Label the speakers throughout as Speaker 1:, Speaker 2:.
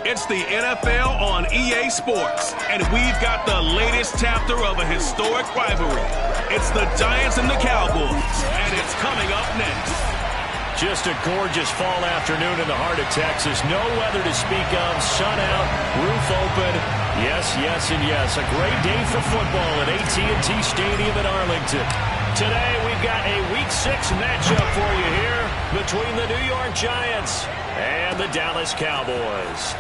Speaker 1: It's the NFL on EA Sports, and we've got the latest chapter of a historic rivalry. It's the Giants and the Cowboys, and it's coming up next.
Speaker 2: Just a gorgeous fall afternoon in the heart of Texas. No weather to speak of, sun out, roof open. Yes, yes, and yes. A great day for football at AT&T Stadium in Arlington. Today we've got a Week 6 matchup for you here between the New York Giants and the Dallas Cowboys.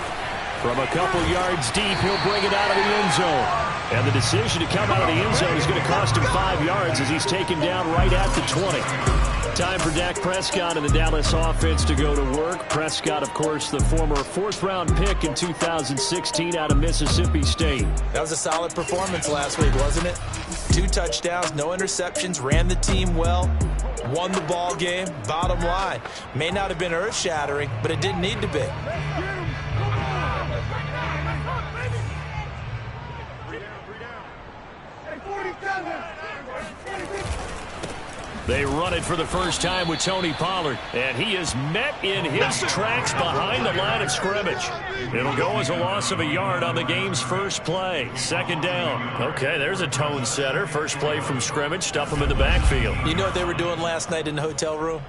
Speaker 2: From a couple yards deep, he'll bring it out of the end zone. And the decision to come out of the end zone is going to cost him 5 yards as he's taken down right at the 20. Time for Dak Prescott and the Dallas offense to go to work. Prescott, of course, the former fourth-round pick in 2016 out of Mississippi State.
Speaker 3: That was a solid performance last week, wasn't it? 2 touchdowns, no interceptions, ran the team well, won the ball game. Bottom line, may not have been earth-shattering, but it didn't need to be.
Speaker 2: They run it for the first time with Tony Pollard, and he is met in his tracks behind the line of scrimmage. It'll go as a loss of a yard on the game's first play. Second down. Okay, there's a tone setter. First play from scrimmage. Stuff him in the backfield.
Speaker 3: You know what they were doing last night in the hotel room?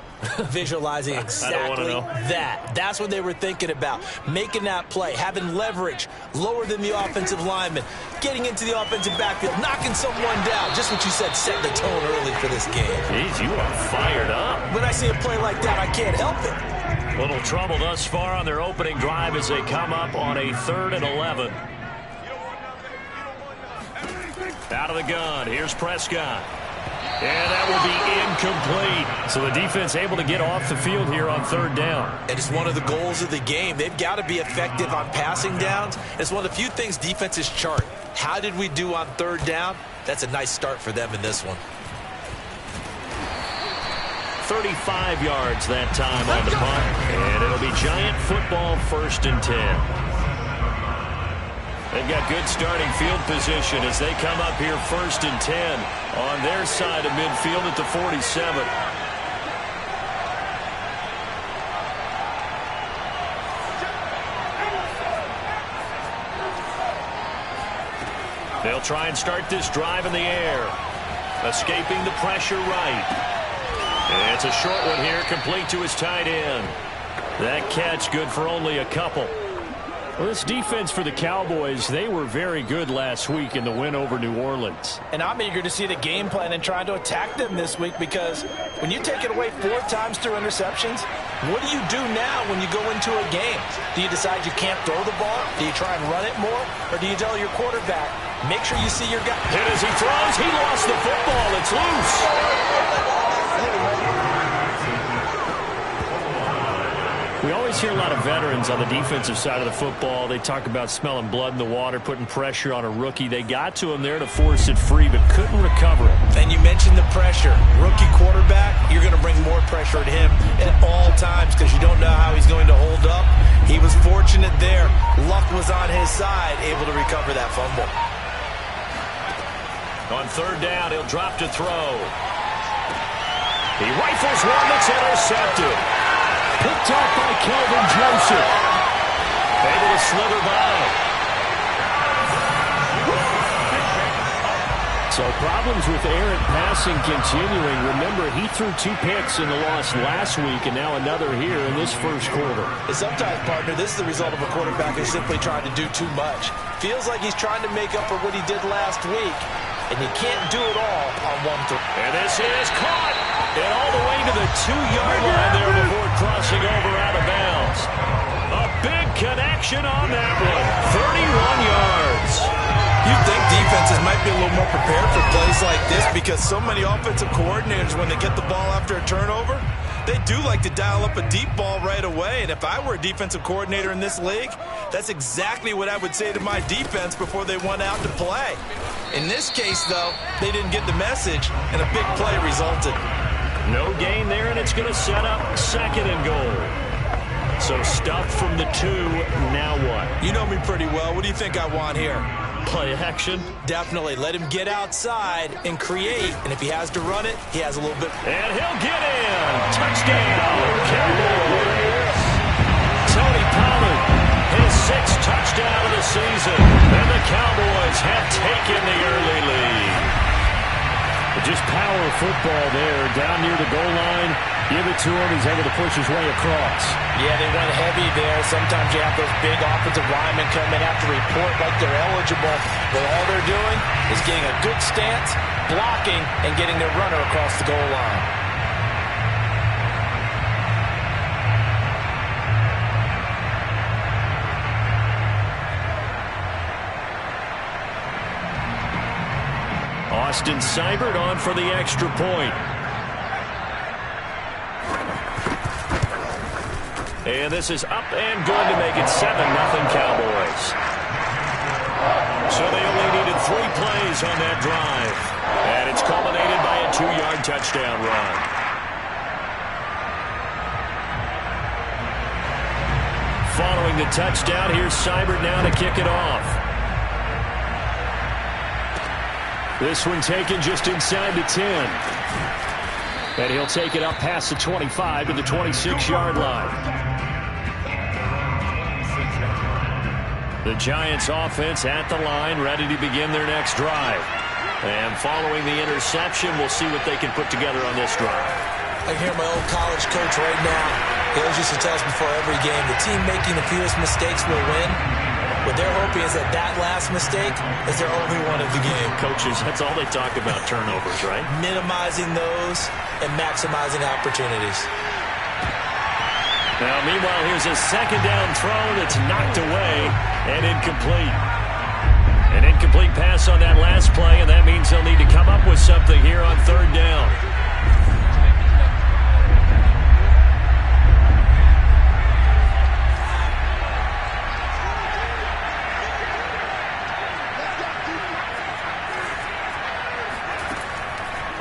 Speaker 3: Visualizing exactly that. That's what they were thinking about. Making that play, having leverage, lower than the offensive lineman, getting into the offensive backfield, knocking someone down. Just what you said, set the tone early for this game.
Speaker 2: Jeez, you are fired up.
Speaker 3: When I see a play like that, I can't help it.
Speaker 2: Little trouble thus far on their opening drive as they come up on a 3rd and 11. Out of the gun, here's Prescott. And that will be incomplete. So the defense able to get off the field here on 3rd down.
Speaker 3: And it's one of the goals of the game. They've got to be effective on passing downs. It's one of the few things defenses chart. How did we do on 3rd down? That's a nice start for them in this one.
Speaker 2: 35 yards that time on the punt. And it'll be Giant football 1st and 10. They've got good starting field position as they come up here 1st and 10 on their side of midfield at the 47. They'll try and start this drive in the air. Escaping the pressure right. And it's a short one here, complete to his tight end. That catch good for only a couple. Well, this defense for the Cowboys, they were very good last week in the win over New Orleans.
Speaker 4: And I'm eager to see the game plan and trying to attack them this week, because when you take it away 4 times through interceptions, what do you do now when you go into a game? Do you decide you can't throw the ball? Do you try and run it more? Or do you tell your quarterback, make sure you see your guy?
Speaker 2: Hit as he throws. He lost the football. It's loose. We always hear a lot of veterans on the defensive side of the football. They talk about smelling blood in the water, putting pressure on a rookie. They got to him there to force it free, but couldn't recover it.
Speaker 3: And you mentioned the pressure. Rookie quarterback, you're going to bring more pressure at him at all times because you don't know how he's going to hold up. He was fortunate there. Luck was on his side, able to recover that fumble.
Speaker 2: On 3rd down, he'll drop to throw. He rifles one that's intercepted. Picked off by Kelvin Joseph. Able to slither by. So problems with errant passing continuing. Remember, he threw 2 picks in the loss last week, and now another here in this first quarter.
Speaker 3: And sometimes, partner, this is the result of a quarterback who's simply trying to do too much. Feels like he's trying to make up for what he did last week, and you can't do it all on 1 throw.
Speaker 2: And this is caught. And all the way to the 2-yard line there before crossing over out of bounds. A big connection on that one. 31 yards.
Speaker 3: You'd think defenses might be a little more prepared for plays like this because so many offensive coordinators, when they get the ball after a turnover, they do like to dial up a deep ball right away. And if I were a defensive coordinator in this league, that's exactly what I would say to my defense before they went out to play. In this case, though, they didn't get the message, and a big play resulted.
Speaker 2: No gain there, and it's going to set up 2nd and goal. So stuffed from the 2, now what?
Speaker 3: You know me pretty well. What do you think I want here?
Speaker 2: Play action.
Speaker 3: Definitely. Let him get outside and create, and if he has to run it, he has a little bit.
Speaker 2: And he'll get in. Touchdown, Cowboys. Tony Pollard, his 6th touchdown of the season. And the Cowboys have taken the early lead. Just power football there, down near the goal line. Give it to him. He's able to push his way across.
Speaker 4: Yeah, they went heavy there. Sometimes you have those big offensive linemen come in, have to report like they're eligible. But all they're doing is getting a good stance, blocking, and getting their runner across the goal line.
Speaker 2: Austin Seibert on for the extra point. And this is up and good to make it 7-0 Cowboys. So they only needed 3 plays on that drive. And it's culminated by a 2-yard touchdown run. Following the touchdown, here's Seibert now to kick it off. This one taken just inside the 10. And he'll take it up past the 25 to the 26-yard line. The Giants offense at the line, ready to begin their next drive. And following the interception, we'll see what they can put together on this drive.
Speaker 4: I hear my old college coach right now. He always used to tell us before every game, the team making the fewest mistakes will win. What they're hoping is that last mistake is their only one of the game.
Speaker 2: Coaches, that's all they talk about, turnovers, right?
Speaker 4: Minimizing those and maximizing opportunities.
Speaker 2: Now, meanwhile, here's a second down throw that's knocked away and incomplete. An incomplete pass on that last play, and that means they'll need to come up with something here on third down.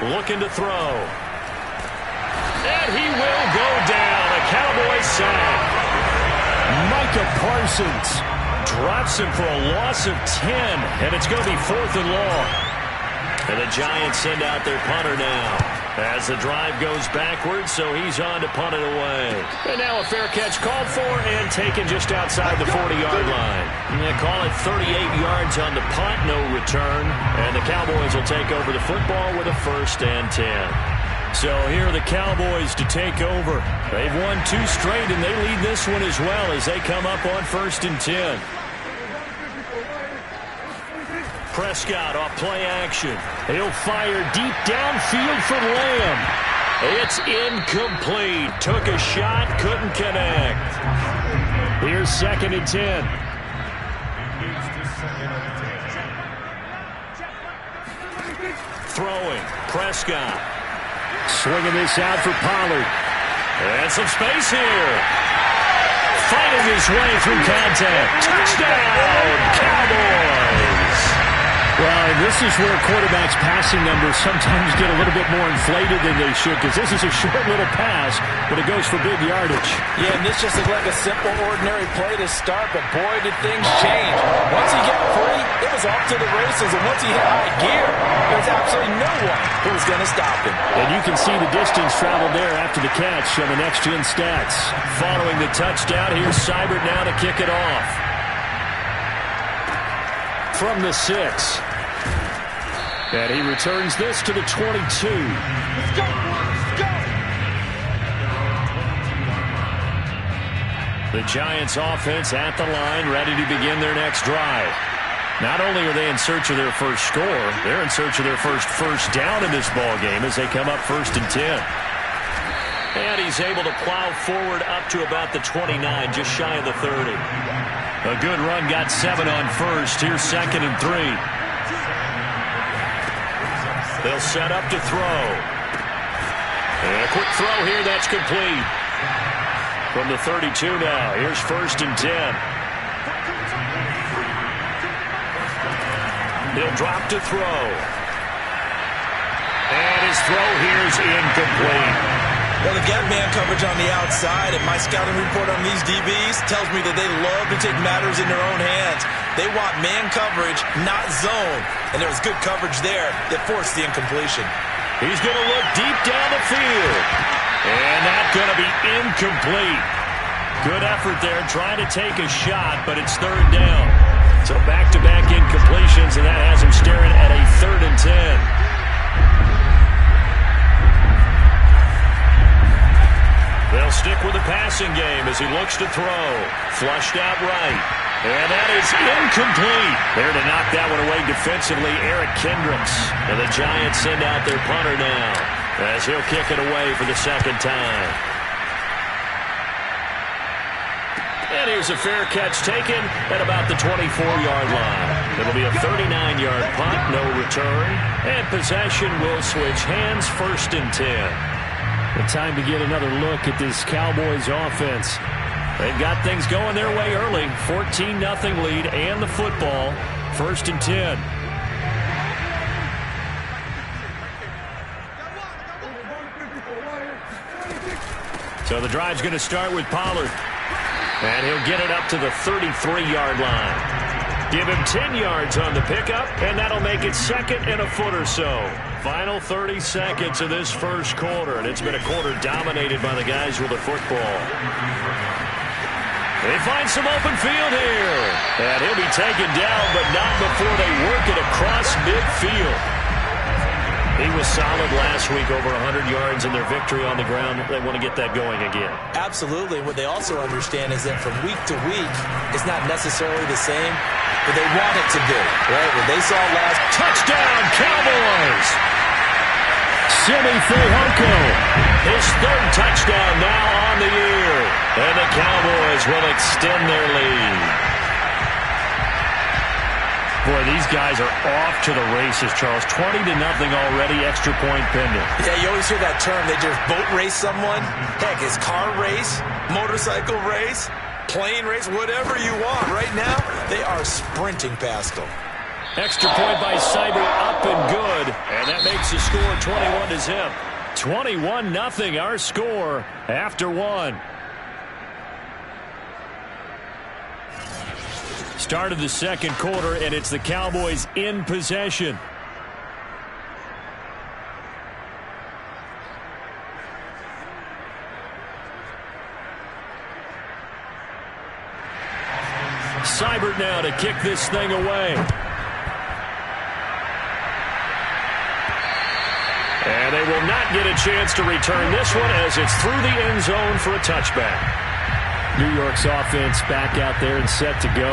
Speaker 2: Looking to throw. And he will go down. A Cowboys sack. Micah Parsons drops him for a loss of 10. And it's going to be 4th and long. And the Giants send out their punter now. As the drive goes backwards, so he's on to punt it away. And now a fair catch called for and taken just outside the 40-yard line. They call it 38 yards on the punt, no return. And the Cowboys will take over the football with a 1st and 10. So here are the Cowboys to take over. They've won 2 straight, and they lead this one as well as they come up on 1st and 10. Prescott off play action. He'll fire deep downfield for Lamb. It's incomplete. Took a shot, couldn't connect. Here's 2nd and 10. Throwing. Prescott. Swinging this out for Pollard. And some space here. Fighting his way through contact. Touchdown, Cowboys.
Speaker 5: Well, and this is where quarterbacks' passing numbers sometimes get a little bit more inflated than they should, because this is a short little pass, but it goes for big yardage.
Speaker 4: Yeah, and this just looked like a simple, ordinary play to start, but boy, did things change. Once he got free, it was off to the races, and once he hit high gear, there's absolutely no one who was going to stop him.
Speaker 5: And you can see the distance traveled there after the catch on the next-gen stats.
Speaker 2: Following the touchdown, here's Seibert now to kick it off. From the 6.
Speaker 5: And he returns this to the 22.
Speaker 4: Let's go! Let's go!
Speaker 2: The Giants offense at the line, ready to begin their next drive. Not only are they in search of their first score, they're in search of their first down in this ball game as they come up 1st and 10. And he's able to plow forward up to about the 29, just shy of the 30. A good run, got 7 on first. Here's 2nd and 3. They'll set up to throw. And a quick throw here, that's complete. From the 32 now, here's 1st and 10. He'll drop to throw. And his throw here is incomplete.
Speaker 3: Well, they've got man coverage on the outside, and my scouting report on these DBs tells me that they love to take matters in their own hands. They want man coverage, not zone. And there was good coverage there that forced the incompletion.
Speaker 2: He's going to look deep down the field. And that's going to be incomplete. Good effort there, trying to take a shot, but it's third down. So back-to-back incompletions, and that has him staring at a 3rd and 10. They'll stick with the passing game as he looks to throw. Flushed out right. And that is incomplete. There to knock that one away defensively, Eric Kendricks. And the Giants send out their punter now as he'll kick it away for the second time. And here's a fair catch taken at about the 24-yard line. It'll be a 39-yard punt, no return. And possession will switch hands, 1st and 10.
Speaker 5: The time to get another look at this Cowboys offense. They've got things going their way early. 14-0 lead and the football. 1st and 10. So the drive's going to start with Pollard. And he'll get it up to the 33-yard line. Give him 10 yards on the pickup, and that'll make it 2nd and a foot or so. Final 30 seconds of this first quarter, and it's been a quarter dominated by the guys with the football. They find some open field here. And he'll be taken down, but not before they work it across midfield. He was solid last week, over 100 yards in their victory on the ground. They want to get that going again.
Speaker 4: Absolutely. What they also understand is that from week to week, it's not necessarily the same, but they want it to be. Right? What they saw last.
Speaker 2: Touchdown, Cowboys!
Speaker 5: Simi Fehoko.
Speaker 2: His 3rd touchdown now on the year. And the Cowboys will extend their lead.
Speaker 5: Boy, these guys are off to the races, Charles. 20-0 already, extra point pending.
Speaker 4: Yeah, you always hear that term. They just boat race someone. Heck, it's car race, motorcycle race, plane race, whatever you want. Right now, they are sprinting past them.
Speaker 2: Extra point by Seibert, up and good. And that makes the score 21-0.
Speaker 5: 21-0, our score after 1. Start of the second quarter, and it's the Cowboys in possession. Seibert now to kick this thing away.
Speaker 2: And they will not get a chance to return this one as it's through the end zone for a touchback.
Speaker 5: New York's offense back out there and set to go.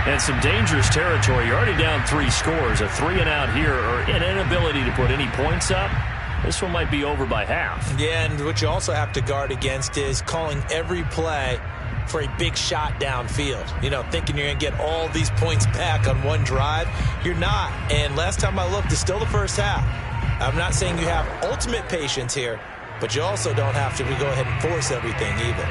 Speaker 5: And some dangerous territory. You're already down 3 scores. A 3-and-out here, or an inability to put any points up. This one might be over by half.
Speaker 4: Yeah, and what you also have to guard against is calling every play for a big shot downfield. You know, thinking you're going to get all these points back on one drive. You're not. And last time I looked, it's still the first half. I'm not saying you have ultimate patience here, but you also don't have to go ahead and force everything either.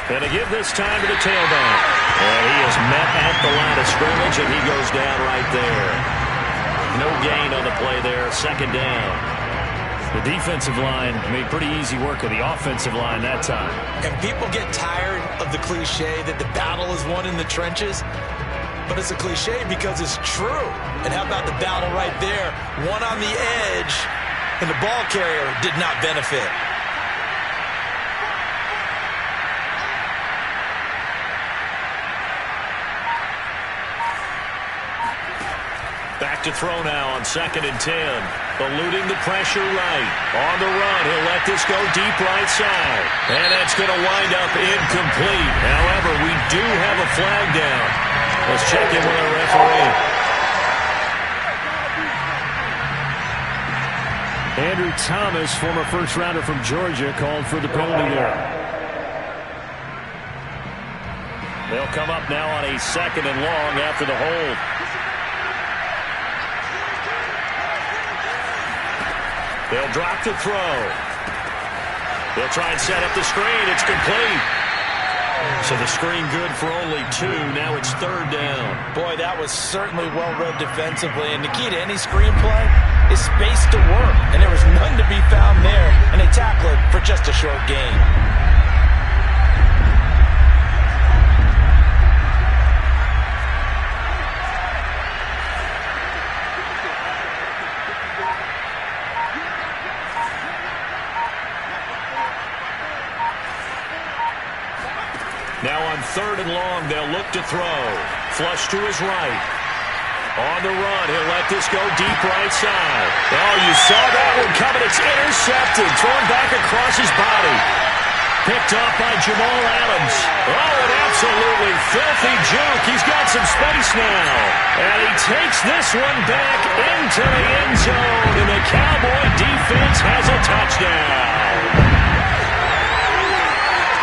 Speaker 2: And to give this time to the tailback. And he is met at the line of scrimmage, and he goes down right there. No gain on the play there. 2nd down.
Speaker 5: The defensive line made pretty easy work of the offensive line that time.
Speaker 4: And people get tired of the cliche that the battle is won in the trenches. But it's a cliche because it's true. And how about the battle right there? One on the edge, and the ball carrier did not benefit.
Speaker 2: Back to throw now on 2nd and 10. Eluding the pressure right. On the run, he'll let this go deep right side. And that's going to wind up incomplete. However, we do have a flag down. Let's check in with our referee.
Speaker 5: Andrew Thomas, former first-rounder from Georgia, called for the penalty there.
Speaker 2: They'll come up now on a 2nd and long after the hold. They'll drop the throw. They'll try and set up the screen. It's complete. So the screen good for only 2. Now it's 3rd down.
Speaker 4: Boy, that was certainly well-read defensively. And the key to any screen play is space to work. And there was none to be found there. And they tackle it for just a short gain.
Speaker 2: Now on 3rd and long, they'll look to throw. Flush to his right. On the run, he'll let this go deep right side. Oh, you saw that one coming. It's intercepted. Thrown back across his body. Picked off by Jamal Adams. Oh, an absolutely filthy juke. He's got some space now. And he takes this one back into the end zone. And the Cowboy defense has a touchdown.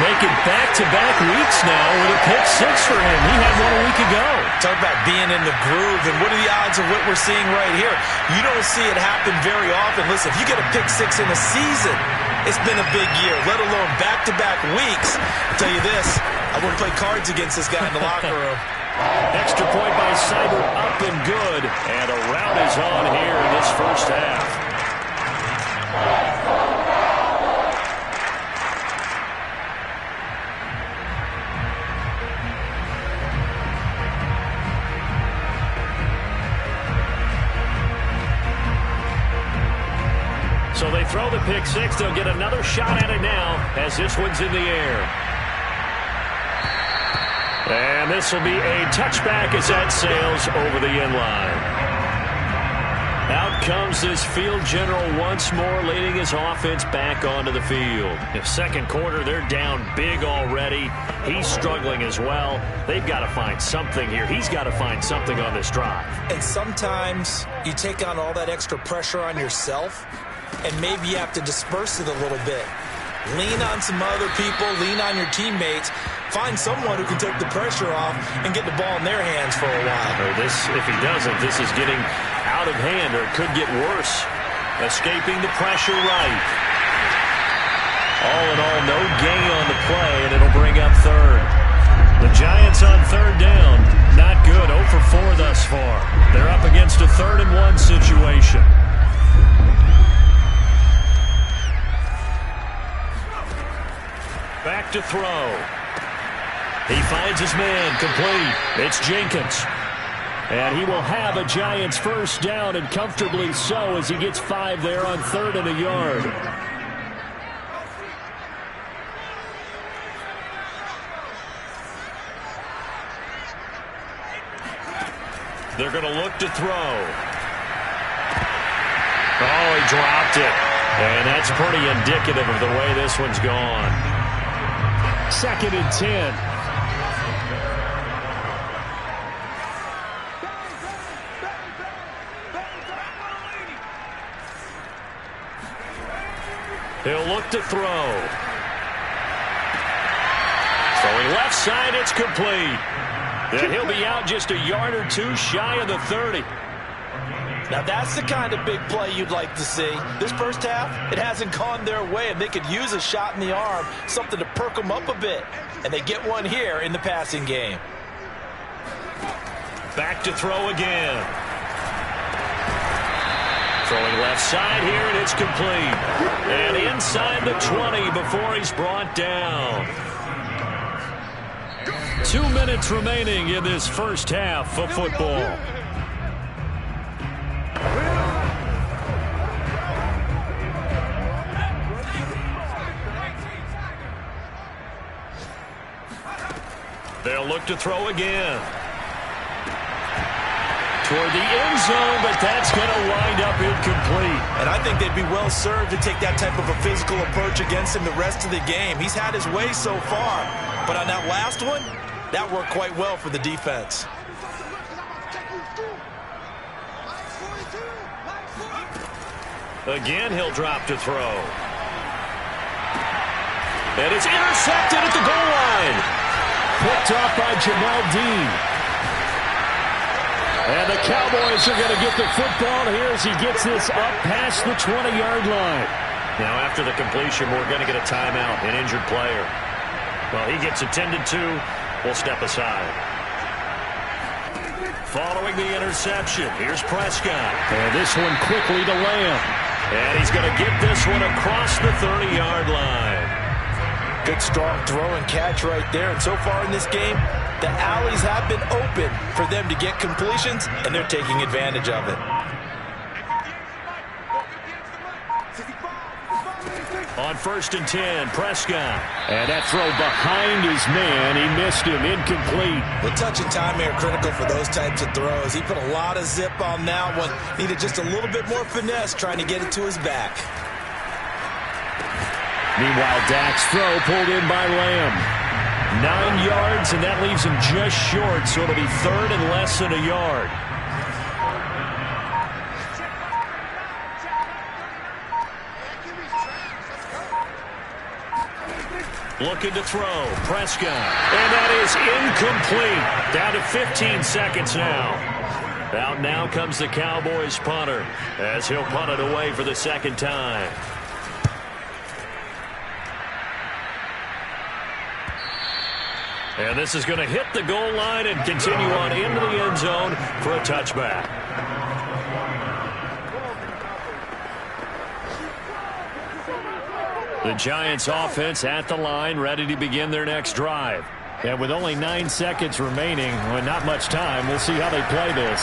Speaker 2: Making back-to-back weeks now with a pick 6 for him. He had one a week ago.
Speaker 3: Talk about being in the groove, and what are the odds of what we're seeing right here? You don't see it happen very often. Listen, if you get a pick 6 in a season, it's been a big year, let alone back-to-back weeks. I'll tell you this, I wouldn't play cards against this guy in the locker room.
Speaker 2: Extra point by Seibert, up and good. And a rout is on here in this first half. So they throw the pick 6. They'll get another shot at it now as this one's in the air. And this will be a touchback as that sails over the end line. Out comes this field general once more, leading his offense back onto the field. In second quarter, they're down big already. He's struggling as well. They've got to find something here. He's got to find something on this drive.
Speaker 4: And sometimes you take on all that extra pressure on yourself, and maybe you have to disperse it a little bit. Lean on some other people, lean on your teammates, find someone who can take the pressure off and get the ball in their hands for a while.
Speaker 2: Or this, if he doesn't, this is getting out of hand, or it could get worse. Escaping the pressure right. All in all, no gain on the play, and it'll bring up 3rd. The Giants on 3rd down. Not good, 0 for 4 thus far. They're up against a 3rd and 1 situation. Back to throw. He finds his man, complete. It's Jenkins. And he will have a Giants first down, and comfortably so, as he gets 5 there on 3rd and a yard. They're going to look to throw. Oh, he dropped it. And that's pretty indicative of the way this one's gone. 2nd and 10. He'll look to throw. Throwing left side, it's complete. And he'll be out just a yard or 2 shy of the 30.
Speaker 4: Now that's the kind of big play you'd like to see. This first half, it hasn't gone their way, and they could use a shot in the arm, something to perk them up a bit. And they get one here in the passing game.
Speaker 2: Back to throw again. Throwing left side here, and it's complete. And inside the 20 before he's brought down. 2 minutes remaining in this first half of football. They'll look to throw again. Toward the end zone, but that's going to wind up incomplete.
Speaker 3: And I think they'd be well served to take that type of a physical approach against him the rest of the game. He's had his way so far, but on that last one, that worked quite well for the defense.
Speaker 2: Again, he'll drop to throw. And it's intercepted at the goal line. Picked off by Jamal Dean. And the Cowboys are going to get the football here as he gets this up past the 20-yard line. Now, after the completion, we're going to get a timeout, an injured player. Well, he gets attended to. We'll step aside. Following the interception, here's Prescott. And this one quickly to Lamb. And he's going to get this one across the 30-yard line.
Speaker 4: Good strong throw and catch right there. And so far in this game, the alleys have been open for them to get completions, and they're taking advantage of it.
Speaker 2: On 1st and 10, Prescott. And that throw behind his man. He missed him. Incomplete.
Speaker 3: The touch and time are critical for those types of throws. He put a lot of zip on that one. Needed just a little bit more finesse trying to get it to his back.
Speaker 2: Meanwhile, Dak's throw pulled in by Lamb. 9 yards, and that leaves him just short, so it'll be 3rd and less than a yard. Looking to throw. Prescott. And that is incomplete. Down to 15 seconds now. Out now comes the Cowboys punter as he'll punt it away for the second time. And this is going to hit the goal line and continue on into the end zone for a touchback. The Giants offense at the line, ready to begin their next drive. And with only 9 seconds remaining, well, not much time, we'll see how they play this.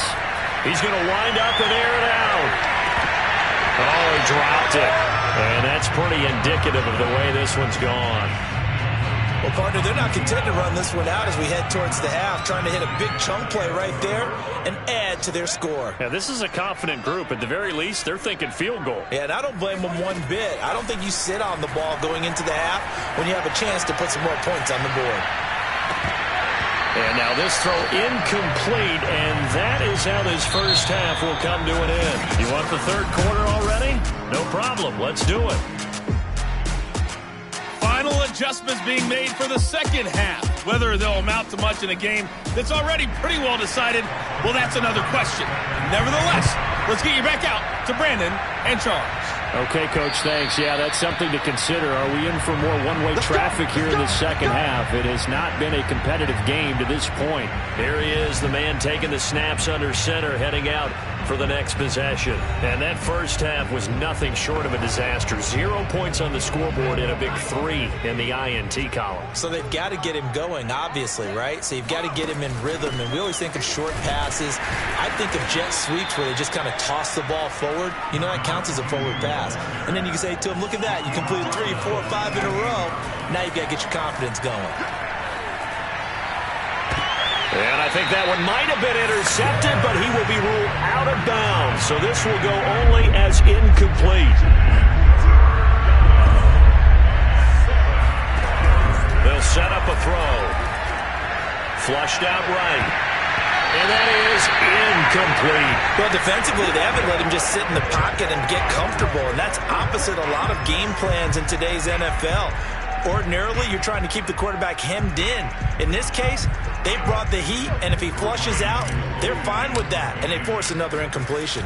Speaker 2: He's going to wind up and air it out. Oh, he dropped it. And that's pretty indicative of the way this one's gone.
Speaker 3: Well, partner, they're not content to run this one out as we head towards the half, trying to hit a big chunk play right there and add to their score.
Speaker 2: Yeah, this is a confident group. At the very least, they're thinking field goal.
Speaker 3: Yeah, and I don't blame them one bit. I don't think you sit on the ball going into the half when you have a chance to put some more points on the board.
Speaker 2: And now this throw incomplete, and that is how this first half will come to an end. You want the third quarter already? No problem. Let's do it.
Speaker 1: Final adjustments being made for the second half. Whether they'll amount to much in a game that's already pretty well decided, well, that's another question. Nevertheless, let's get you back out to Brandon and Charles.
Speaker 2: Okay, Coach, thanks. Yeah, that's something to consider. Are we in for more one-way traffic here in the second half? It has not been a competitive game to this point. Here he is, the man taking the snaps under center, heading out for the next possession. And that first half was nothing short of a disaster. 0 points on the scoreboard and a big 3 in the INT column.
Speaker 3: So they've got to get him going, obviously, right? So you've got to get him in rhythm. And we always think of short passes. I think of jet sweeps where they just kind of toss the ball forward. You know, that counts as a forward pass. And then you can say to him, look at that. You completed 3, 4, 5 in a row. Now you've got to get your confidence going.
Speaker 2: And I think that one might have been intercepted, but he will be ruled out of bounds. So this will go only as incomplete. They'll set up a throw. Flushed out right. And that is incomplete.
Speaker 3: Well, defensively, they haven't let him just sit in the pocket and get comfortable. And that's opposite a lot of game plans in today's NFL. Ordinarily, you're trying to keep the quarterback hemmed in. In this case, they brought the heat, and if he flushes out, they're fine with that, and they force another incompletion.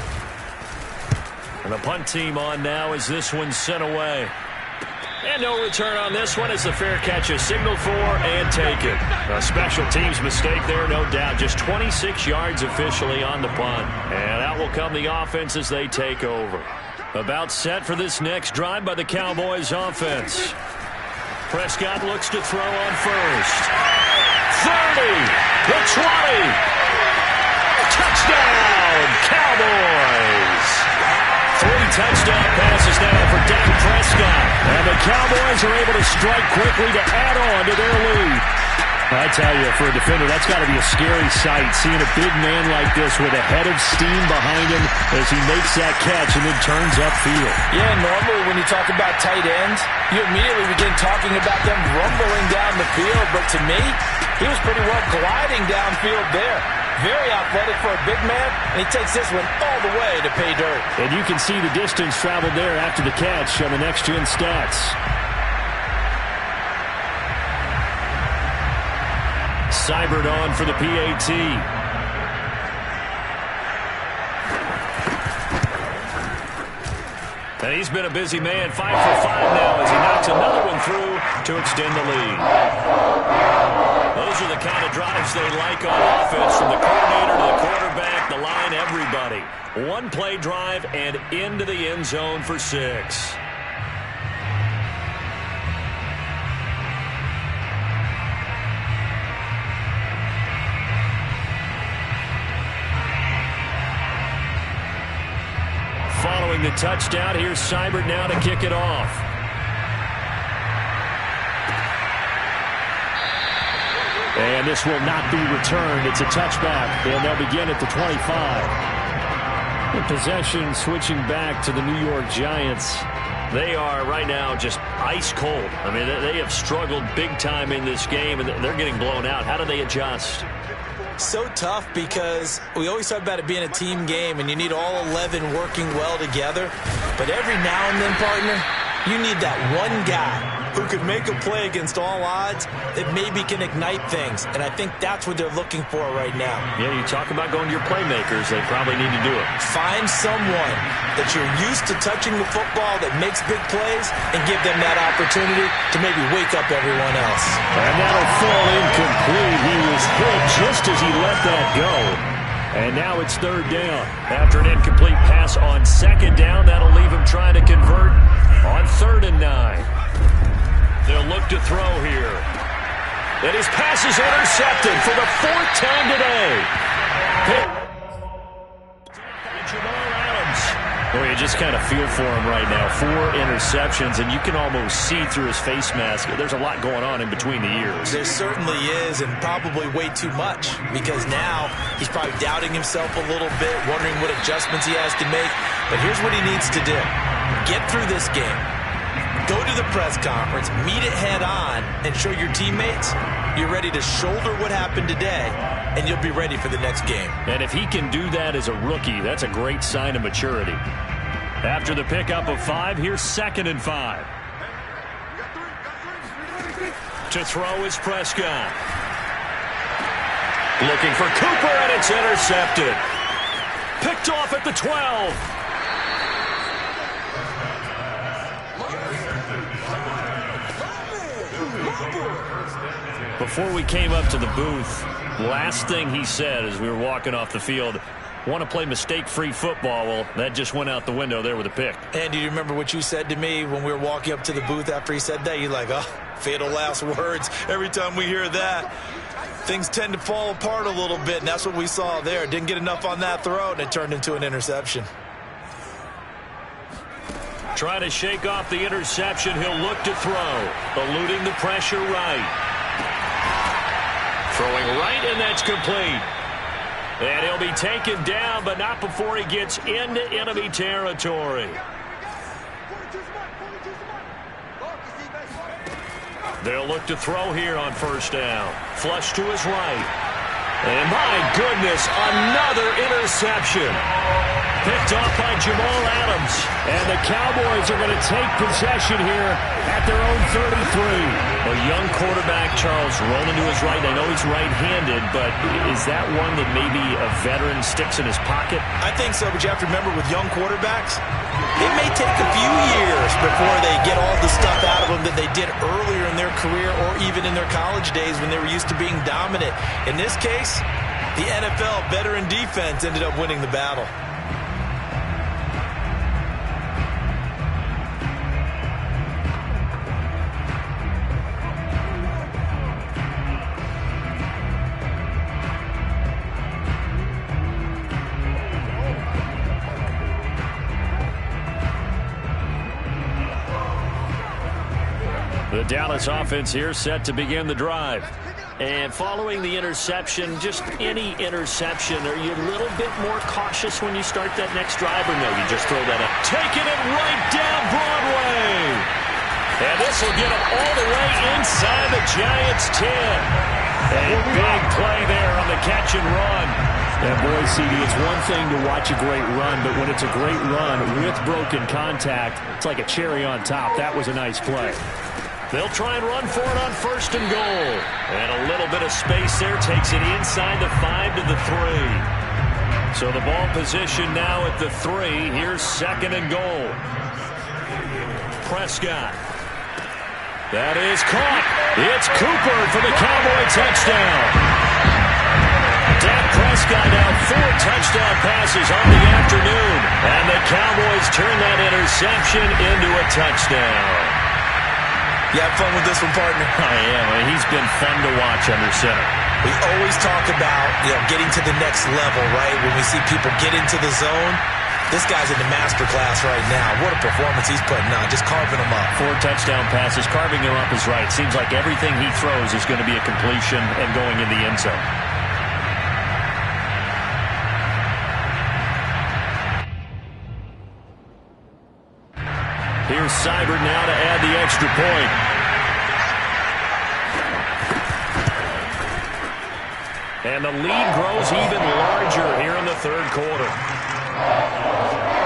Speaker 2: And the punt team on now as this one's sent away. And no return on this one as the fair catch is signaled for and taken. A special teams mistake there, no doubt. Just 26 yards officially on the punt. And out will come the offense as they take over. About set for this next drive by the Cowboys offense. Prescott looks to throw on first. 30, the 20. Touchdown, Cowboys. 3 touchdown passes now for Dak Prescott. And the Cowboys are able to strike quickly to add on to their lead. I tell you, for a defender, that's got to be a scary sight, seeing a big man like this with a head of steam behind him as he makes that catch and then turns upfield.
Speaker 4: Yeah, normally when you talk about tight ends, you immediately begin talking about them rumbling down the field. But to me, he was pretty well gliding downfield there. Very athletic for a big man, and he takes this one all the way to pay dirt.
Speaker 2: And you can see the distance traveled there after the catch on the next-gen stats. Seibert on for the PAT. And he's been a busy man, 5 for 5 now as he knocks another one through to extend the lead. Those are the kind of drives they like on offense, from the coordinator to the quarterback, the line, everybody. 1-play drive and into the end zone for 6. Following the touchdown, here's Seibert now to kick it off.
Speaker 5: And this will not be returned. It's a touchback, and they'll begin at the 25. The possession switching back to the New York Giants. They are right now just ice cold. I mean, they have struggled big time in this game, and they're getting blown out. How do they adjust?
Speaker 4: So tough because we always talk about it being a team game, and you need all 11 working well together. But every now and then, partner, you need that one guy who could make a play against all odds that maybe can ignite things. And I think that's what they're looking for right now.
Speaker 5: Yeah, you talk about going to your playmakers. They probably need to do it.
Speaker 4: Find someone that you're used to touching the football that makes big plays and give them that opportunity to maybe wake up everyone else.
Speaker 5: And that'll fall incomplete. He was hit just as he let that go. And now it's third down. After an incomplete pass on second down, that'll leave him trying to convert on 3rd and 9. They'll look to throw here. And his pass is intercepted for the 4th time today. Jamal Adams. Boy, you just kind of feel for him right now. 4 interceptions, and you can almost see through his face mask. There's a lot going on in between the ears.
Speaker 4: There certainly is, and probably way too much, because now he's probably doubting himself a little bit, wondering what adjustments he has to make. But here's what he needs to do. Get through this game. Go to the press conference, meet it head on, and show your teammates you're ready to shoulder what happened today, and you'll be ready for the next game. And if he can do that as a rookie, that's a great sign of maturity. After the pickup of 5, here's 2nd and 5. To throw is Prescott. Looking for Cooper, and it's intercepted. Picked off at the 12. Before we came up to the booth, last thing he said as we were walking off the field, want to play mistake-free football. Well, that just went out the window there with a pick. And do you remember what you said to me when we were walking up to the booth after he said that? You're like, oh, fatal last words. Every time we hear that, things tend to fall apart a little bit, and that's what we saw there. Didn't get enough on that throw, and it turned into an interception. Trying to shake off the interception. He'll look to throw. Eluding the pressure right. Throwing right, and that's complete. And he'll be taken down, but not before he gets into enemy territory. They'll look to throw here on 1st down. Flush to his right. And my goodness, another interception. Picked off by Jamal Adams. And the Cowboys are going to take possession here at their own 33. A young quarterback, Charles, rolling to his right. I know he's right-handed, but is that one that maybe a veteran sticks in his pocket? I think so, but you have to remember with young quarterbacks, it may take a few years before they get all the stuff out of them that they did earlier in their career or even in their college days when they were used to being dominant. In this case, the NFL veteran defense ended up winning the battle. The Dallas offense here set to begin the drive. And following the interception, just any interception, are you a little bit more cautious when you start that next drive, or no, you just throw that up? Taking it right down Broadway. And this will get him all the way inside the Giants' 10. A big play there on the catch and run. And boy, CD, it's one thing to watch a great run, but when it's a great run with broken contact, it's like a cherry on top. That was a nice play. They'll try and run for it on 1st and goal. And a little bit of space there takes it inside the 5 to the 3. So the ball position now at the 3. Here's 2nd and goal. Prescott. That is caught. It's Cooper for the Cowboy touchdown. Dak Prescott now 4 touchdown passes on the afternoon. And the Cowboys turn that interception into a touchdown. You have fun with this one, partner? I am. I mean, he's been fun to watch under center. We always talk about, getting to the next level, right? When we see people get into the zone, This guy's in the master class right now. What a performance he's putting on, just carving them up.
Speaker 2: 4 touchdown passes. Carving him up is right. Seems like everything he throws is going to be a completion and going in the end zone. Here's Seibert now to add the extra point. And the lead grows even larger here in the third quarter.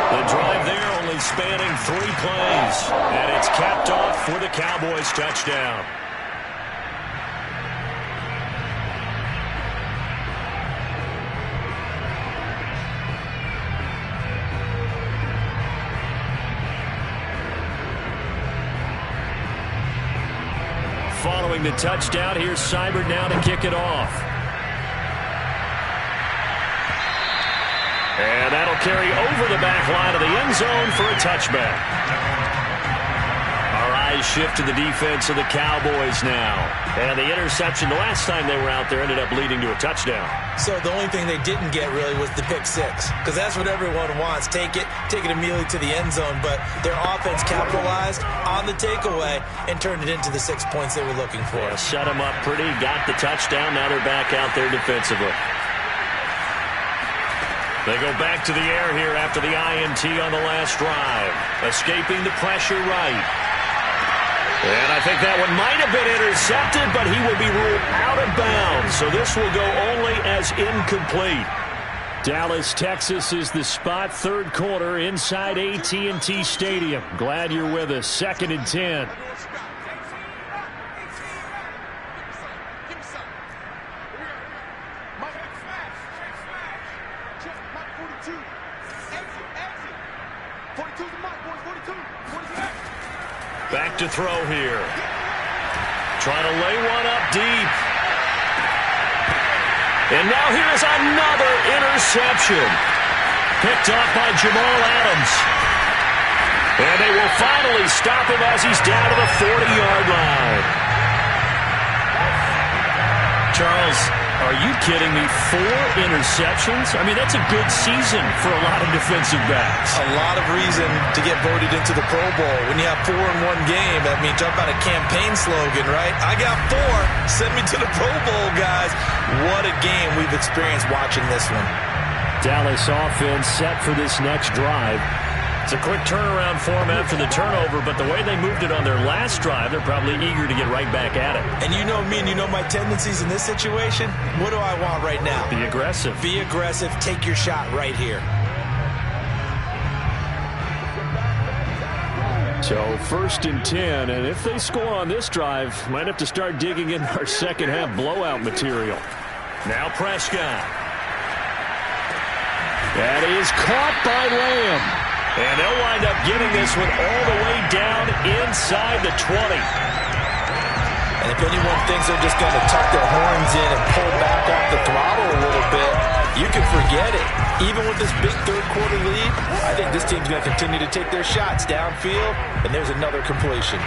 Speaker 2: The drive there only spanning 3 plays. And it's capped off for the Cowboys touchdown. Following the touchdown, here's Seibert now to kick it off. And that'll carry over the back line of the end zone for a touchback. Our eyes shift to the defense of the Cowboys now. And the interception the last time they were out there ended up leading to a touchdown.
Speaker 4: So the only thing they didn't get really was the pick six, because that's what everyone wants. Take it immediately to the end zone. But their offense capitalized on the takeaway and turned it into the 6 points they were looking for.
Speaker 2: Yeah, set them up pretty, got the touchdown. Now they're back out there defensively. They go back to the air here after the INT on the last drive. Escaping the pressure right. And I think that one might have been intercepted, but he will be ruled out of bounds. So this will go only as incomplete. Dallas, Texas is the spot. Third quarter inside AT&T Stadium. Glad you're with us. 2nd and 10. Back to throw here. Trying to lay one up deep. And now here's another interception. Picked off by Jamal Adams. And they will finally stop him as he's down to the 40-yard line. Charles, are you kidding me? 4 interceptions? I mean, that's a good season for a lot of defensive backs.
Speaker 4: A lot of reason to get voted into the Pro Bowl. When you have 4 in one game, that means talk about a campaign slogan, right? I got 4. Send me to the Pro Bowl, guys. What a game we've experienced watching this one.
Speaker 2: Dallas offense set for this next drive. It's a quick turnaround for them after the turnover, but the way they moved it on their last drive, they're probably eager to get right back at it.
Speaker 4: And you know me and you know my tendencies in this situation. What do I want right now?
Speaker 2: Be aggressive.
Speaker 4: Be aggressive. Take your shot right here.
Speaker 2: So 1st and 10, and if they score on this drive, might have to start digging in our second half blowout material. Now Prescott. That is caught by Lamb. And they'll wind up getting this one all the way down inside the 20.
Speaker 4: And if anyone thinks they're just going to tuck their horns in and pull back off the throttle a little bit, you can forget it. Even with this big third quarter lead, I think this team's going to continue to take their shots downfield, and there's another completion.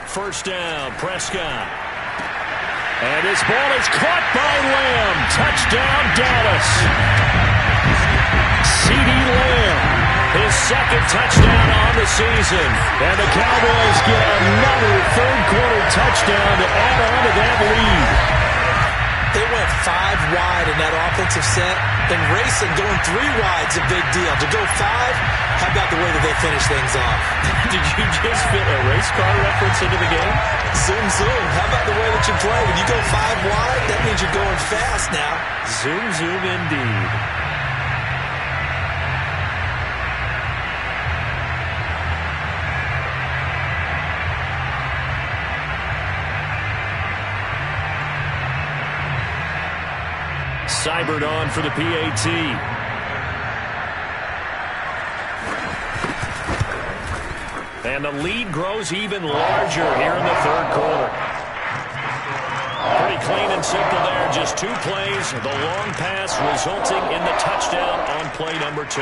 Speaker 2: First down, Prescott. And this ball is caught by Lamb. Touchdown, Dallas. CeeDee Lamb, his 2nd touchdown on the season. And the Cowboys get another third quarter touchdown to add on to that lead.
Speaker 4: They went 5 wide in that offensive set. And racing, going 3 wide's a big deal. To go 5, how about the way that they finish things off?
Speaker 2: Did you just fit a race car reference into the game?
Speaker 4: Zoom, zoom. How about the way that you play? When you go 5 wide, that means you're going fast now.
Speaker 2: Zoom, zoom indeed. Seibert on for the PAT. And the lead grows even larger here in the third quarter. Pretty clean and simple there. just 2 plays, the long pass resulting in the touchdown on play number 2.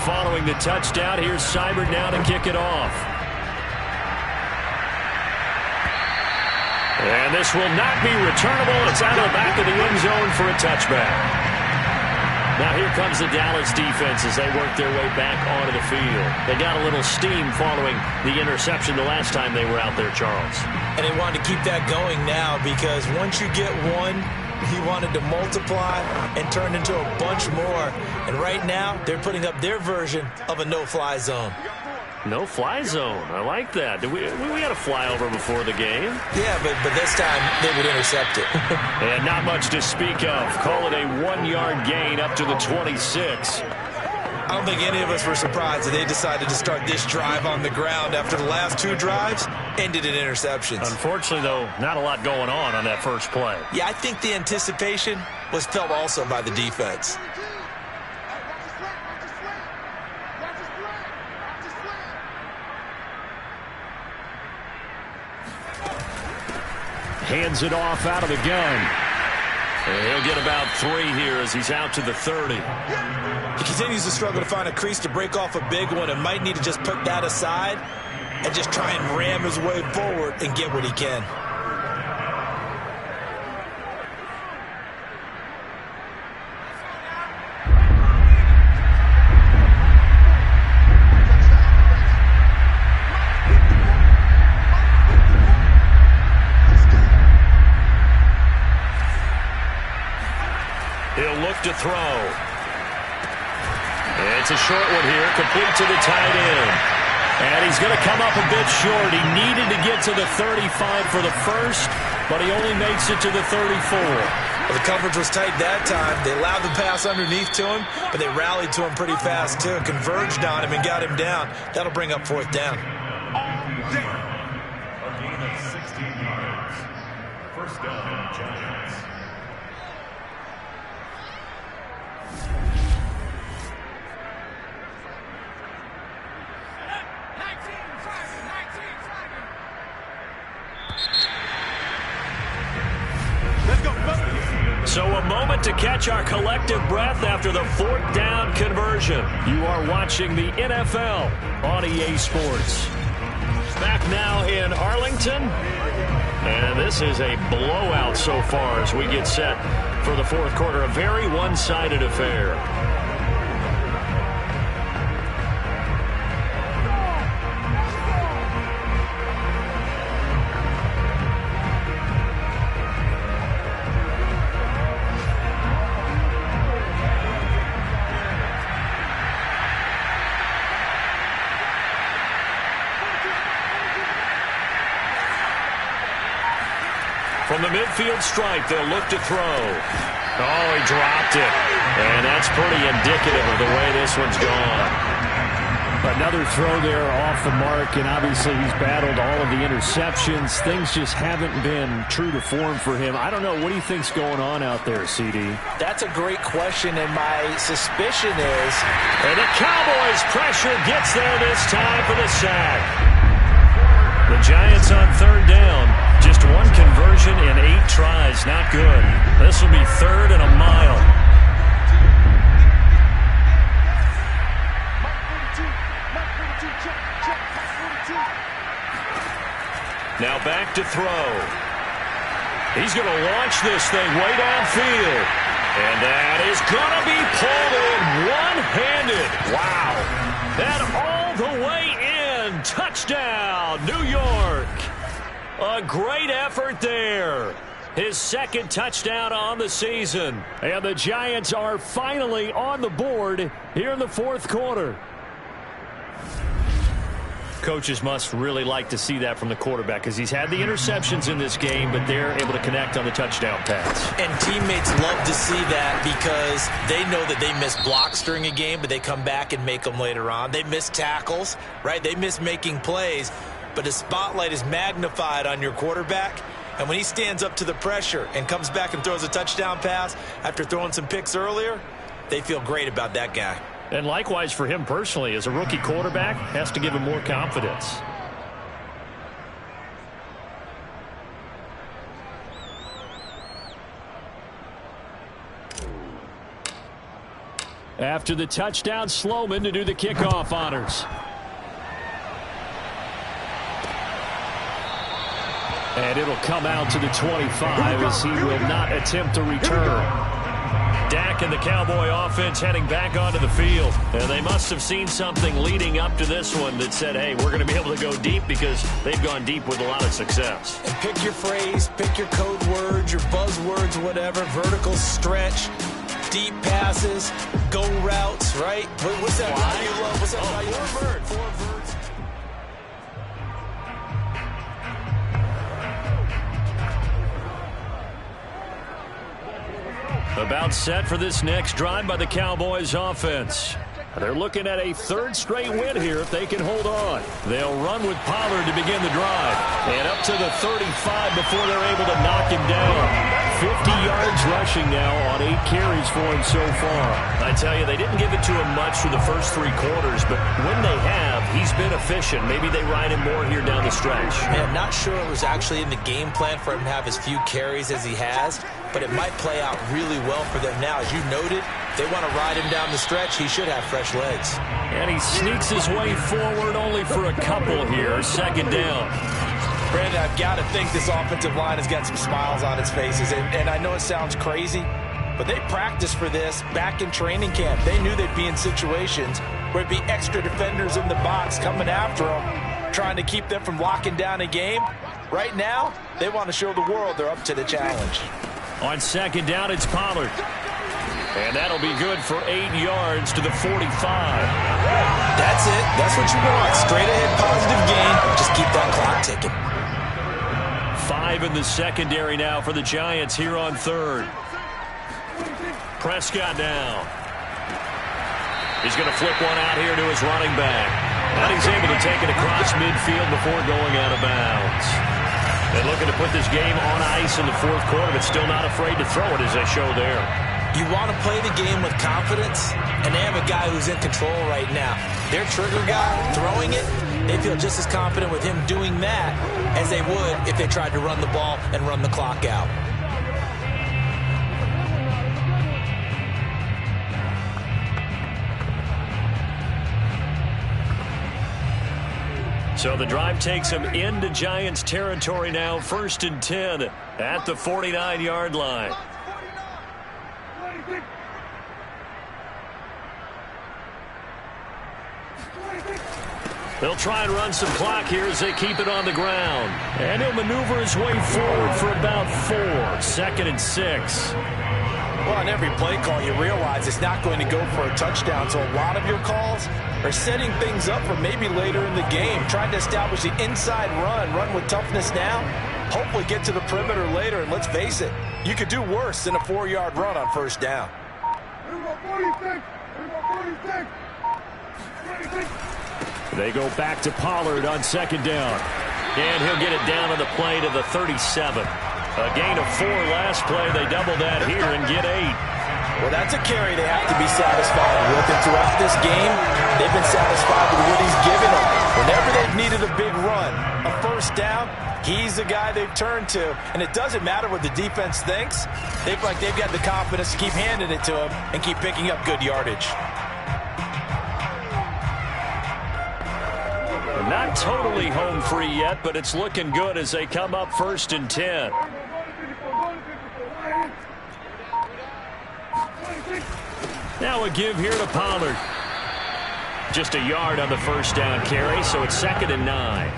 Speaker 2: Following the touchdown, here's Seibert now to kick it off. And this will not be returnable. It's out of the back of the end zone for a touchback. Now here comes the Dallas defense as they work their way back onto the field. They got a little steam following the interception the last time they were out there, Charles.
Speaker 4: And they wanted to keep that going now because once you get one, he wanted to multiply and turn into a bunch more. And right now, they're putting up their version of a no-fly zone.
Speaker 2: No-fly zone. I like that. We had a flyover before the game.
Speaker 4: Yeah, but this time they would intercept it.
Speaker 2: And not much to speak of. Call it a 1-yard gain up to the 26.
Speaker 3: I don't think any of us were surprised that they decided to start this drive on the ground after the last 2 drives ended in interceptions.
Speaker 2: Unfortunately, though, not a lot going on that first play.
Speaker 4: Yeah, I think the anticipation was felt also by the defense.
Speaker 2: Hands it off out of the gun. And he'll get about 3 here as he's out to the 30.
Speaker 3: He continues to struggle to find a crease to break off a big one and might need to just put that aside and just try and ram his way forward and get what he can.
Speaker 2: He'll look to throw. It's a short one here, complete to the tight end. And he's going to come up a bit short. He needed to get to the 35 for the first, but he only makes it to the 34.
Speaker 3: Well, the coverage was tight that time. They allowed the pass underneath to him, but they rallied to him pretty fast, too. Converged on him and got him down. That'll bring up 4th down.
Speaker 6: A gain of 16 yards. First down, Giants.
Speaker 2: So a moment to catch our collective breath after the 4th down conversion. You are watching the NFL on EA Sports. Back now in Arlington. And this is a blowout so far as we get set for the 4th quarter. A very one-sided affair. From the midfield stripe, they'll look to throw. Oh, he dropped it. And that's pretty indicative of the way this one's gone.
Speaker 7: Another throw there off the mark, and obviously he's battled all of the interceptions. Things just haven't been true to form for him. I don't know. What do you think's going on out there, CD?
Speaker 4: That's a great question, and my suspicion is...
Speaker 2: And the Cowboys' pressure gets there this time for the sack. The Giants on 3rd down. Just 1 conversion in 8 tries. Not good. This will be 3rd and a mile. Now back to throw. He's going to launch this thing way downfield. And that is going to be pulled in one-handed. Wow. And all the way in. Touchdown, New York. A great effort there. His 2nd touchdown on the season.
Speaker 7: And the Giants are finally on the board here in the 4th quarter.
Speaker 2: Coaches must really like to see that from the quarterback because he's had the interceptions in this game, but they're able to connect on the touchdown pass.
Speaker 4: And teammates love to see that because they know that they miss blocks during a game, but they come back and make them later on. They miss tackles, right? They miss making plays, but the spotlight is magnified on your quarterback. And when he stands up to the pressure and comes back and throws a touchdown pass after throwing some picks earlier, they feel great about that guy.
Speaker 2: And likewise for him personally, as a rookie quarterback, has to give him more confidence.
Speaker 7: After the touchdown, Sloman to do the kickoff honors. And it'll come out to the 25 as he will not attempt to return.
Speaker 2: Dak and the Cowboy offense heading back onto the field. And they must have seen something leading up to this one that said, hey, we're going to be able to go deep because they've gone deep with a lot of success.
Speaker 4: And pick your phrase, pick your code words, your buzzwords, whatever, vertical stretch, deep passes, go routes, right? What's that guy you love? What's that guy you love? Four birds.
Speaker 2: About set for this next drive by the Cowboys offense. They're looking at a third straight win here if they can hold on. They'll run with Pollard to begin the drive. And up to the 35 before they're able to knock him down. 50 yards rushing now on 8 carries for him so far. I tell you, they didn't give it to him much through the first 3 quarters, but when they have, he's been efficient. Maybe they ride him more here down the stretch.
Speaker 4: Man, not sure it was actually in the game plan for him to have as few carries as he has, but it might play out really well for them now. As you noted, they want to ride him down the stretch. He should have fresh legs.
Speaker 2: And he sneaks his way forward only for a couple here. Second down.
Speaker 4: Brandon, I've got to think this offensive line has got some smiles on its faces. And I know it sounds crazy, but they practiced for this back in training camp. They knew they'd be in situations where it'd be extra defenders in the box coming after them, trying to keep them from locking down a game. Right now, they want to show the world they're up to the challenge.
Speaker 2: On second down, it's Pollard. And that'll be good for 8 yards to the 45.
Speaker 4: That's it. That's what you want. Straight ahead positive gain. Just keep that clock ticking.
Speaker 2: 5 in the secondary now for the Giants here on third. Prescott down. He's going to flip one out here to his running back. And he's able to take it across midfield before going out of bounds. And looking to put this game on ice in the fourth quarter, but still not afraid to throw it as they show there.
Speaker 4: You want to play the game with confidence, and they have a guy who's in control right now. Their trigger guy throwing it, they feel just as confident with him doing that as they would if they tried to run the ball and run the clock out.
Speaker 2: So the drive takes him into Giants territory now, 1st and 10 at the 49-yard line. They'll try and run some clock here as they keep it on the ground. And he'll maneuver his way forward for about 4. 2nd and 6.
Speaker 4: Well, on every play call, you realize it's not going to go for a touchdown. So a lot of your calls are setting things up for maybe later in the game, trying to establish the inside run with toughness now, hopefully get to the perimeter later. And let's face it, you could do worse than a 4-yard run on first down.
Speaker 7: They go back to Pollard on second down.
Speaker 2: And he'll get it down on the play to the 37. A gain of 4 last play. They double that here and get 8.
Speaker 4: Well, that's a carry they have to be satisfied with. And throughout this game, they've been satisfied with what he's given them. Whenever they've needed a big run, a first down, he's the guy they've turned to. And it doesn't matter what the defense thinks. They feel like they've got the confidence to keep handing it to him and keep picking up good yardage.
Speaker 2: Not totally home free yet, but it's looking good as they come up 1st and 10. Now a give here to Pollard. Just a yard on the first down carry, so it's 2nd and 9.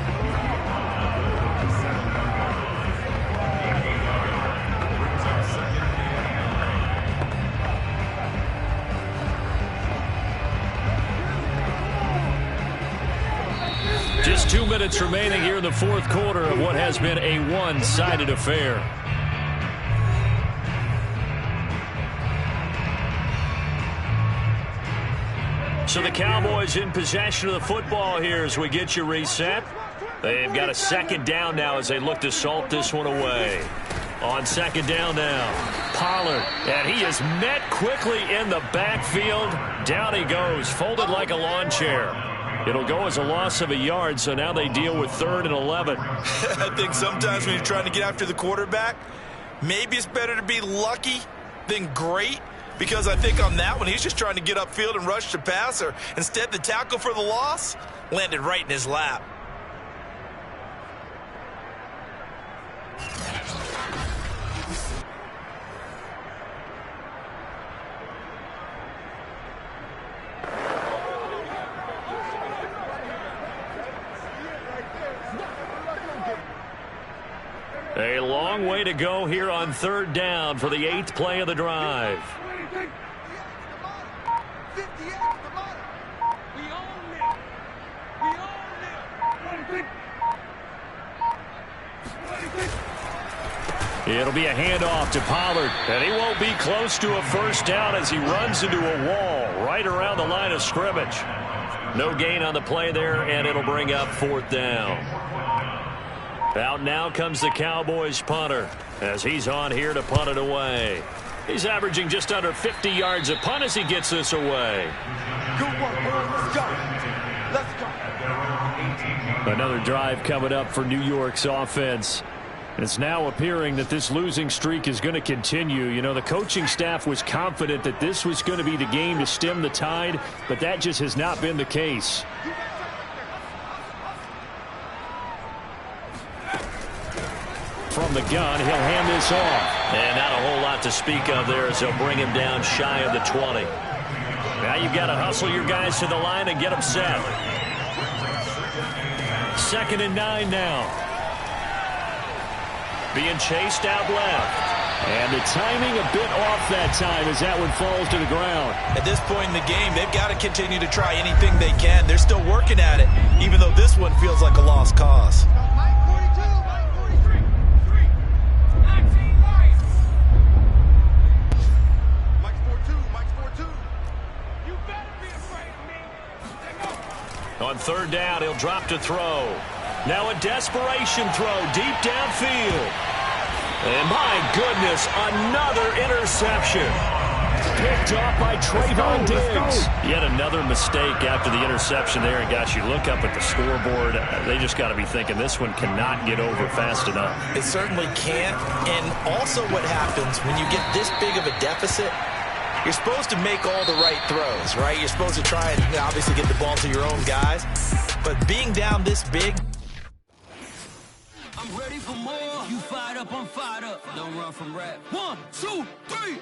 Speaker 2: Just 2 minutes remaining here in the fourth quarter of what has been a one-sided affair. So the Cowboys in possession of the football here as we get you reset. They've got a second down now as they look to salt this one away.
Speaker 5: On second down now, Pollard, and he is met quickly in the backfield. Down he goes, folded like a lawn chair. It'll go as a loss of a yard, so now they deal with 3rd and 11.
Speaker 3: I think sometimes when you're trying to get after the quarterback, maybe it's better to be lucky than great, because I think on that one, he's just trying to get upfield and rush the passer. Instead, the tackle for the loss landed right in his lap.
Speaker 5: A long way to go here on 3rd down for the 8th play of the drive. It'll be a handoff to Pollard, and he won't be close to a 1st down as he runs into a wall right around the line of scrimmage. No gain on the play there, and it'll bring up 4th down. Out now comes the Cowboys punter as he's on here to punt it away. He's averaging just under 50 yards a punt as he gets this away.
Speaker 8: Good work, boys. Let's go. Let's go.
Speaker 7: Another drive coming up for New York's offense. It's now appearing that this losing streak is going to continue. You know, the coaching staff was confident that this was going to be the game to stem the tide, but that just has not been the case. From the gun, he'll hand this off.
Speaker 5: And not a whole lot to speak of there as they'll bring him down shy of the 20. Now you've got to hustle your guys to the line and get them set. 2nd and 9 now. Being chased out left.
Speaker 7: And the timing a bit off that time as that one falls to the ground.
Speaker 3: At this point in the game, they've got to continue to try anything they can. They're still working at it, even though this one feels like a lost cause.
Speaker 5: On 3rd down, he'll drop to throw. Now a desperation throw deep downfield. And my goodness, another interception.
Speaker 7: Picked off by Trayvon Diggs.
Speaker 5: Yet another mistake after the interception there. And gosh, you look up at the scoreboard, they just got to be thinking this one cannot get over fast enough.
Speaker 3: It certainly can't. And also what happens when you get this big of a deficit, you're supposed to make all the right throws, right? You're supposed to try and obviously get the ball to your own guys. But being down this big.
Speaker 9: I'm ready for more. You fired up, I'm fired up. Don't run from rap. 1, 2, 3.